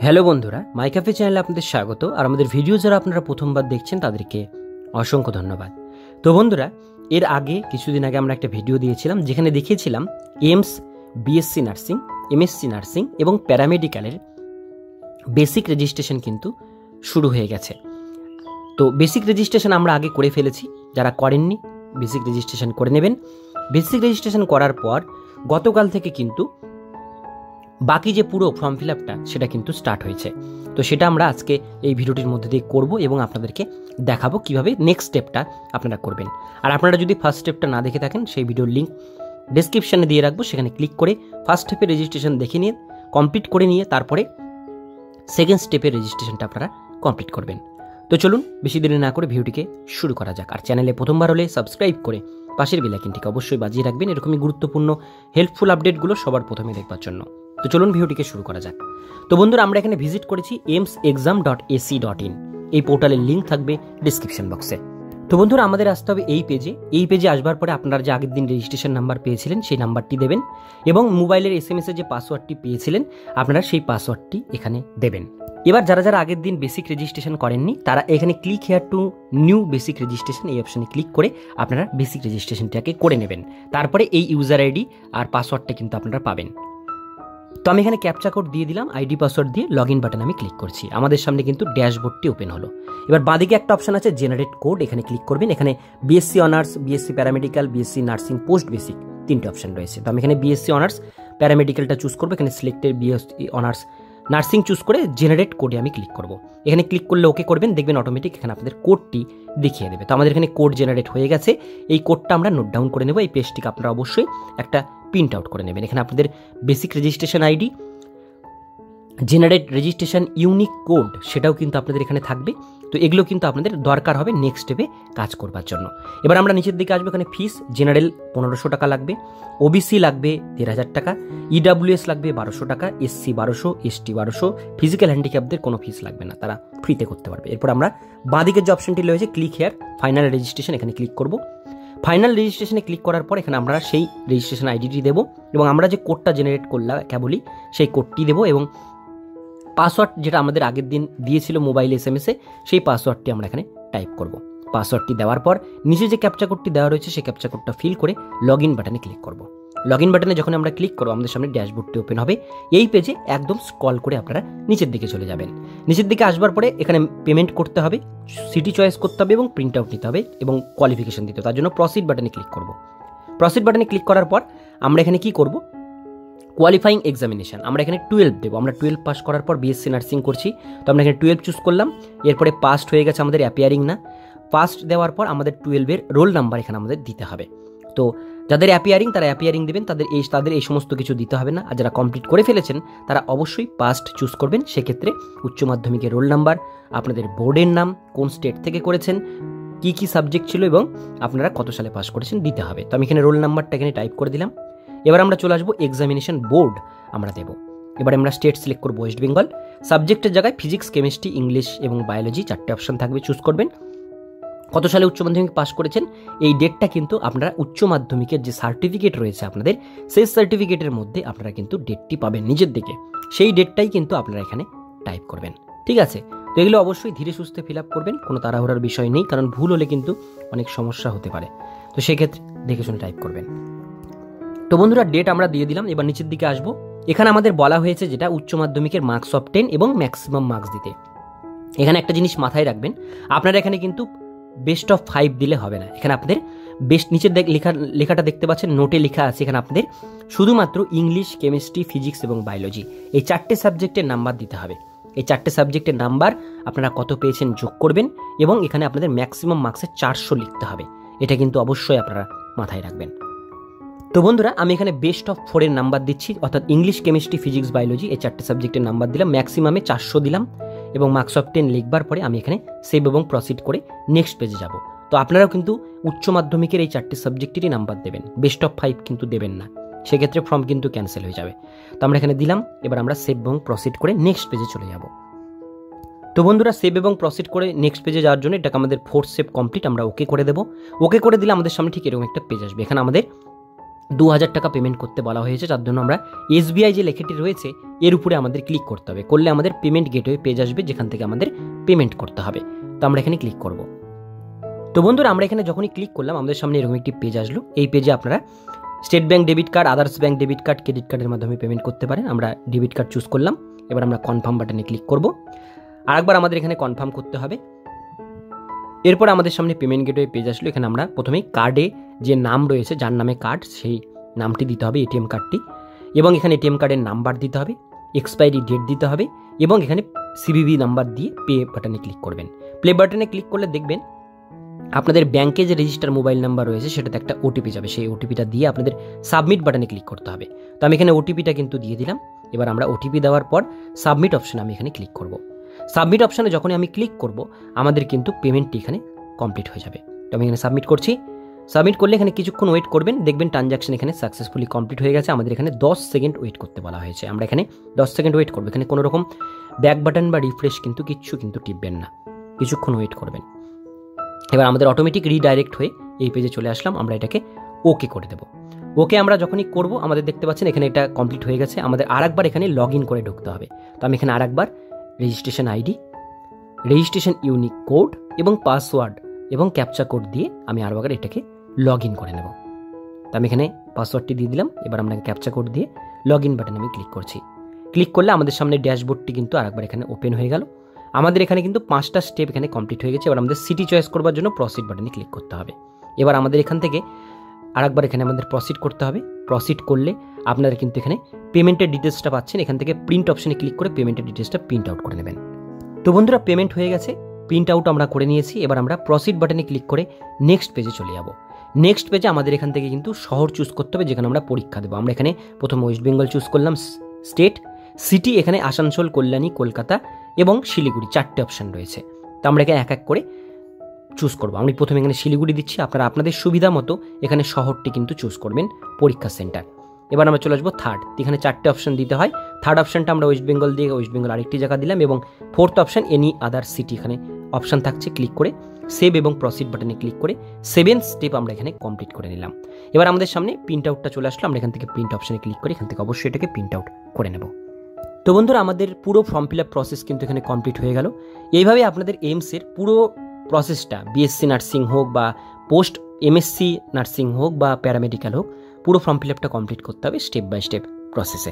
Hello বন্ধুরা, মাই cafe চ্যানেলে আপনাদের স্বাগত। আর আমাদের ভিডিও যারা আপনারা প্রথমবার দেখছেন তাদেরকে অসংখ্য ধন্যবাদ। তো বন্ধুরা, এর আগে কিছুদিন আগে আমরা একটা ভিডিও দিয়েছিলাম যেখানে দেখিয়েছিলাম AIIMS, BSc nursing, MSc nursing এবং প্যারামেডিক্যালের বেসিক রেজিস্ট্রেশন কিন্তু শুরু হয়ে গেছে। তো বেসিক রেজিস্ট্রেশন আমরা আগে করে ফেলেছি, যারা করেননি বেসিক রেজিস্ট্রেশন করে নেবেন। বেসিক রেজিস্ট্রেশন করার পর গতকাল থেকে কিন্তু বাকি যে পুরো ফর্ম ফিল আপটা সেটা কিন্তু স্টার্ট হয়েছে। তো সেটা আমরা আজকে এই ভিডিওটির মধ্যে দিয়ে করব এবং আপনাদেরকে দেখাবো কিভাবে নেক্সট স্টেপটা আপনারা করবেন। আর আপনারা যদি ফার্স্ট স্টেপটা না দেখে থাকেন, সেই ভিডিওর লিঙ্ক ডেসক্রিপশানে দিয়ে রাখবো, সেখানে ক্লিক করে ফার্স্ট স্টেপের রেজিস্ট্রেশন দেখে নিয়ে কমপ্লিট করে নিয়ে তারপরে সেকেন্ড স্টেপের রেজিস্ট্রেশনটা আপনারা কমপ্লিট করবেন। তো চলুন বেশি দেরি না করে ভিডিওটিকে শুরু করা যাক। আর চ্যানেলে প্রথমবার হলে সাবস্ক্রাইব করে পাশের বেল আইকনটিকে অবশ্যই বাজিয়ে রাখবেন, এরকমই গুরুত্বপূর্ণ হেল্পফুল আপডেটগুলো সবার প্রথমে দেখবার জন্য। তো চলুন ভিডিওটিকে শুরু করা যাক। তো বন্ধুরা, আমরা এখানে ভিজিট করেছি aimsexam.ac.in, এই পোর্টালের লিঙ্ক থাকবে ডিসক্রিপশন বক্সে। তো বন্ধুরা, আমাদের আসতে হবে এই পেজে আসবার পরে আপনারা যে আগের দিন রেজিস্ট্রেশন নাম্বার পেয়েছিলেন সেই নাম্বারটি দেবেন এবং মোবাইলের SMS এর যে পাসওয়ার্ডটি পেয়েছিলেন আপনারা সেই পাসওয়ার্ডটি এখানে দেবেন। এবার যারা যারা আগের দিন বেসিক রেজিস্ট্রেশন করেননি তারা এখানে click here two new basic registration এই অপশানে ক্লিক করে আপনারা বেসিক রেজিস্ট্রেশনটাকে করে নেবেন। তারপরে এই ইউজার আইডি আর পাসওয়ার্ডটা কিন্তু আপনারা পাবেন। তো আমি এখানে ক্যাপচা কোড দিয়ে দিলাম, আইডি পাসওয়ার্ড দিয়ে লগ ইন বাটন আমি ক্লিক করছি। আমাদের সামনে কিন্তু ড্যাশবোর্ডটি ওপেন হলো। এবার বাঁদিকে একটা অপশন আছে জেনারেট কোড, এখানে ক্লিক করবেন। এখানে BSc honours, BSc paramedical, BSc nursing, post basic তিনটে অপশন রয়েছে। তো আমি এখানে বিএসসি অনার্স প্যারামেডিক্যালটা চুজ করবো। এখানে selected BSc honours nursing choose করে জেনারেট কোডে আমি ক্লিক করব। এখানে ক্লিক করলে ওকে করবেন, দেখবেন অটোমেটিক এখানে আপনাদের কোডটি দেখিয়ে দেবে। তো আমাদের এখানে কোড জেনারেট হয়ে গেছে। এই কোডটা আমরা নোট ডাউন করে নেব। এই পেজটিকে আপনারা অবশ্যই একটা প্রিন্ট আউট করে নেবেন। এখানে আপনাদের basic registration ID, generate registration unique code সেটাও কিন্তু আপনাদের এখানে থাকবে। তো এগুলো কিন্তু আপনাদের দরকার হবে নেক্সট স্টেপে কাজ করবার জন্য। এবার আমরা নিচের দিকে আসবো। এখানে ফিস জেনারেল 1500 টাকা লাগবে, ওবিসি লাগবে 13,000 টাকা, ইডাব্লিউএস লাগবে 1200 টাকা, এসসি 1200, এসটি 1200, ফিজিক্যাল হ্যান্ডিক্যাপদের কোনো ফিস লাগবে না, তারা ফ্রিতে করতে পারবে। এরপর আমরা বাঁদিকের যে অপশনটি রয়েছে ক্লিক হেয়ার ফাইনাল রেজিস্ট্রেশন, এখানে ক্লিক করব। ফাইনাল রেজিস্ট্রেশনে ক্লিক করার পর এখানে আমরা সেই রেজিস্ট্রেশন আইডিটি দেবো এবং আমরা যে কোডটা জেনারেট করলাম কেবলই সেই কোডটি দেবো এবং পাসওয়ার্ড যেটা আমাদের আগের দিন দিয়েছিল মোবাইল SMS-এ সেই পাসওয়ার্ডটি আমরা এখানে টাইপ করব। পাসওয়ার্ডটি দেওয়ার পর নিচে যে ক্যাপচা কোডটি দেওয়া রয়েছে সেই ক্যাপচা কোডটা ফিল করে লগ ইন বাটনে ক্লিক করব। লগ ইন বাটনে যখন আমরা ক্লিক করব আমাদের সামনে ড্যাশবোর্ডটি ওপেন হবে। এই পেজে একদম স্ক্রল করে আপনারা নিচের দিকে চলে যাবেন। নিচের দিকে আসবার পরে এখানে পেমেন্ট করতে হবে, সিটি চয়েস করতে হবে এবং প্রিন্ট আউট নিতে হবে এবং কোয়ালিফিকেশন দিতে হবে। তার জন্য প্রসিড বাটনে ক্লিক করব। প্রসিড বাটনে ক্লিক করার পর আমরা এখানে কি করব, কোয়ালিফাইং এক্সামিনেশন আমরা এখানে 12 দেবো। আমরা 12 পাস করার পর বিএসসি নার্সিং করছি, তো আমরা এখানে 12 চুজ করলাম। এরপরে পাস্ট হয়ে গেছে আমাদের অ্যাপিয়ারিং না, পাস্ট দেওয়ার পর আমাদের 12-এর রোল নাম্বার এখানে আমাদের দিতে হবে। তো যাদের অ্যাপিয়ারিং তারা অ্যাপিয়ারিং দেবেন, তাদের এই সমস্ত কিছু দিতে হবে না। আর যারা কমপ্লিট করে ফেলেছেন তারা অবশ্যই পাস্ট চুজ করবেন। সেক্ষেত্রে উচ্চ মাধ্যমিকের রোল নাম্বার, আপনাদের বোর্ডের নাম, কোন স্টেট থেকে করেছেন, কি কি সাবজেক্ট ছিল এবং আপনারা কত সালে পাস করেছেন দিতে হবে। তো আমি এখানে রোল নাম্বারটা এখানে টাইপ করে দিলাম। এবার আমরা চলে আসবো এক্সামিনেশন বোর্ড আমরা দেব। এবার আমরা স্টেট সিলেক্ট করবো ওয়েস্ট বেঙ্গল। সাবজেক্টের জায়গায় ফিজিক্স, কেমিস্ট্রি, ইংলিশ এবং বায়োলজি 4টে অপশন থাকবে, চুজ করবেন। কত সালে উচ্চ মাধ্যমিক পাস করেছেন এই ডেটটা কিন্তু আপনারা উচ্চ মাধ্যমিকের যে সার্টিফিকেট রয়েছে আপনাদের সেই সার্টিফিকেটের মধ্যে আপনারা কিন্তু ডেটটি পাবেন নিচের দিকে, সেই ডেটটাই কিন্তু আপনারা এখানে টাইপ করবেন। ঠিক আছে? তো এগুলো অবশ্যই ধীরে সুস্থে ফিল আপ করবেন, কোনো তাড়াহুড়ার বিষয় নেই, কারণ ভুল হলে কিন্তু অনেক সমস্যা হতে পারে। তো সেক্ষেত্রে দেখে শুনে টাইপ করবেন। তো বন্ধুরা, ডেট আমরা দিয়ে দিলাম। এবার নিচের দিকে আসবো। এখানে আমাদের বলা হয়েছে যেটা উচ্চ মাধ্যমিকের মার্কস অফ 10 এবং ম্যাক্সিমাম মার্কস দিতে। এখানে একটা জিনিস মাথায় রাখবেন, আপনারা এখানে কিন্তু বেস্ট অফ 5 দিলে হবে না। এখানে আপনাদের বেস্ট নিচের লেখাটা দেখতে পাচ্ছেন, নোটে লেখা আছে এখানে আপনাদের শুধুমাত্র ইংলিশ, কেমিস্ট্রি, ফিজিক্স এবং বায়োলজি এই 4টে সাবজেক্টের নাম্বার দিতে হবে। এই 4টে সাবজেক্টের নাম্বার আপনারা কত পেয়েছেন যোগ করবেন এবং এখানে আপনাদের ম্যাক্সিমাম মার্কসে 400 লিখতে হবে। এটা কিন্তু অবশ্যই আপনারা মাথায় রাখবেন। তো বন্ধুরা, আমি এখানে বেস্ট অফ 4-এর নাম্বার দিচ্ছি, অর্থাৎ ইংলিশ, কেমিস্ট্রি, ফিজিক্স, বায়োলজি এই 4টে সাবজেক্টের নাম্বার দিলাম। ম্যাক্সিমামে 400 দিলাম এবং মার্কস অফ 10 লিখবার পরে আমি এখানে সেভ এবং প্রসিড করে নেক্সট পেজে যাব। তো আপনারাও কিন্তু উচ্চ মাধ্যমিকের এই 4টে সাবজেক্টেরই নাম্বার দেবেন, বেস্ট অফ 5 কিন্তু দেবেন না, সেক্ষেত্রে ফর্ম কিন্তু ক্যান্সেল হয়ে যাবে। তো আমরা এখানে দিলাম। এবার আমরা সেভ এবং প্রসিড করে নেক্সট পেজে চলে যাব। তো বন্ধুরা, সেভ এবং প্রসিড করে নেক্সট পেজে যাওয়ার জন্য এটাকে আমাদের 4th স্টেপ কমপ্লিট, আমরা ওকে করে দেবো। ওকে করে দিলে আমাদের সামনে ঠিক এরকম একটা পেজ আসবে। এখানে আমাদের 2000 টাকা পেমেন্ট করতে বলা হয়েছে, যার জন্য আমরা SBI যে লেখাটি রয়েছে এর উপরে আমাদের ক্লিক করতে হবে। করলে আমাদের পেমেন্ট গেটওয়ে পেজ আসবে, যেখান থেকে আমাদের পেমেন্ট করতে হবে। তো আমরা এখানে ক্লিক করব। তো বন্ধুরা, আমরা এখানে যখনই ক্লিক করলাম আমাদের সামনে এরকম একটি পেজ আসলো। এই পেজে আপনারা state bank debit card, others bank debit card, credit কার্ডের মাধ্যমে পেমেন্ট করতে পারেন। আমরা ডেবিট কার্ড চুজ করলাম। এবার আমরা কনফার্ম বাটনে ক্লিক করব। আরেকবার আমাদের এখানে কনফার্ম করতে হবে। এরপর আমাদের সামনে পেমেন্ট গেটওয়ে পেজ আসলো। এখানে আমরা প্রথমেই কার্ডে যে নাম রয়েছে, যার নামে কার্ড, সেই নামটি দিতে হবে, এটিএম কার্ডটি, এবং এখানে এটিএম কার্ডের নাম্বার দিতে হবে, এক্সপায়ারি ডেট দিতে হবে, এবং এখানে সিভিভি নাম্বার দিয়ে পে বাটনে ক্লিক করবেন। প্লে বাটনে ক্লিক করলে দেখবেন আপনাদের ব্যাংকে যে রেজিস্টার মোবাইল নাম্বার রয়েছে সেটাতে একটা ওটিপি যাবে। সেই ওটিপিটা দিয়ে আপনাদের সাবমিট বাটনে ক্লিক করতে হবে। তো আমি এখানে ওটিপিটা কিন্তু দিয়ে দিলাম। এবার আমরা ওটিপি দেওয়ার পর সাবমিট অপশনে আমি এখানে ক্লিক করব। সাবমিট অপশনে যখনই আমি ক্লিক করব আমাদের কিন্তু পেমেন্টটি এখানে কমপ্লিট হয়ে যাবে। তো আমি এখানে সাবমিট করছি। সাবমিট করলে এখানে কিছুক্ষণ ওয়েট করবেন, দেখবেন ট্রানজাকশন এখানে সাকসেসফুলি কমপ্লিট হয়ে গেছে। আমাদের এখানে 10 সেকেন্ড ওয়েট করতে বলা হয়েছে। আমরা এখানে 10 সেকেন্ড ওয়েট করবো। এখানে কোনো রকম ব্যাক বাটন বা রিফ্রেশ কিন্তু কিচ্ছু টিপবেন না, কিছুক্ষণ ওয়েট করবেন। এবার আমাদের অটোমেটিক রিডাইরেক্ট হয়ে এই পেজে চলে আসলাম। আমরা এটাকে ওকে করে দেবো। ওকে আমরা যখনই করব আমাদের দেখতে পাচ্ছেন এখানে এটা কমপ্লিট হয়ে গেছে। আমাদের আরেকবার এখানে লগ ইন করে ঢুকতে হবে। তো আমি এখানে আরেকবার registration ID, registration unique code এবং পাসওয়ার্ড এবং ক্যাপচা কোড দিয়ে আমি আরেকবার এটাকে লগ ইন করে নেব। তো আমি এখানে পাসওয়ার্ডটি দিয়ে দিলাম। এবার আমরা ক্যাপচা কোড দিয়ে লগ ইন বাটনে আমি ক্লিক করছি। ক্লিক করলে আমাদের সামনে ড্যাশবোর্ডটি কিন্তু আরেকবার এখানে ওপেন হয়ে গেল। আমাদের এখানে কিন্তু 5টা স্টেপ এখানে কমপ্লিট হয়ে গেছে। এবার আমাদের সিটি চয়েস করবার জন্য প্রসিড বাটনে ক্লিক করতে হবে। এবার আমাদের এখান থেকে আরেকবার এখানে আমাদের প্রসিড করতে হবে। প্রসিড করলে আপনারা কিন্তু এখানে পেমেন্টের ডিটেলসটা পাচ্ছেন। এখান থেকে প্রিন্ট অপশনে ক্লিক করে পেমেন্টের ডিটেলসটা প্রিন্ট আউট করে নেবেন। তো বন্ধুরা, পেমেন্ট হয়ে গেছে, প্রিন্ট আউট আমরা করে নিয়েছি। এবার আমরা প্রসিড বাটনে ক্লিক করে নেক্সট পেজে চলে যাব। নেক্সট পেজে আমাদের এখান থেকে কিন্তু শহর চুজ করতে হবে যেখানে আমরা পরীক্ষা দেবো। আমরা এখানে প্রথম ওয়েস্ট বেঙ্গল চুজ করলাম, স্টেট, সিটি এখানে আসানসোল, কল্যাণী, কলকাতা এবং শিলিগুড়ি 4টে অপশান রয়েছে। তো আমরা এখানে এক এক করে চুজ করবো। আমি প্রথমে এখানে শিলিগুড়ি দিচ্ছি। আপনারা আপনাদের সুবিধা মতো এখানে শহরটি কিন্তু চুজ করবেন, পরীক্ষা সেন্টার। এবার আমরা চলে আসবো থার্ড। এখানে 4টে অপশান দিতে হয়। থার্ড অপশানটা আমরা ওয়েস্ট বেঙ্গল দিয়ে ওয়েস্ট বেঙ্গল আরেকটি জায়গা দিলাম, এবং fourth option any other city এখানে অপশান থাকছে। ক্লিক করে সেভ এবং প্রসিড বাটনে ক্লিক করে 7 স্টেপ আমরা এখানে কমপ্লিট করে নিলাম। এবার আমাদের সামনে প্রিন্ট আউটটা চলে আসলো। আমরা এখান থেকে প্রিন্ট অপশানে ক্লিক করে এখান থেকে অবশ্যই এটাকে প্রিন্ট আউট করে নেব। তো বন্ধুরা, আমাদের পুরো ফর্ম ফিল আপ প্রসেস কিন্তু এখানে কমপ্লিট হয়ে গেল। এইভাবে আপনাদের এইমসের পুরো প্রসেসটা, বিএসসি নার্সিং হোক বা পোস্ট এমএসসি নার্সিং হোক বা প্যারামেডিক্যাল হোক, পুরো ফর্ম ফিল আপটা কমপ্লিট করতে হবে স্টেপ বাই স্টেপ প্রসেসে।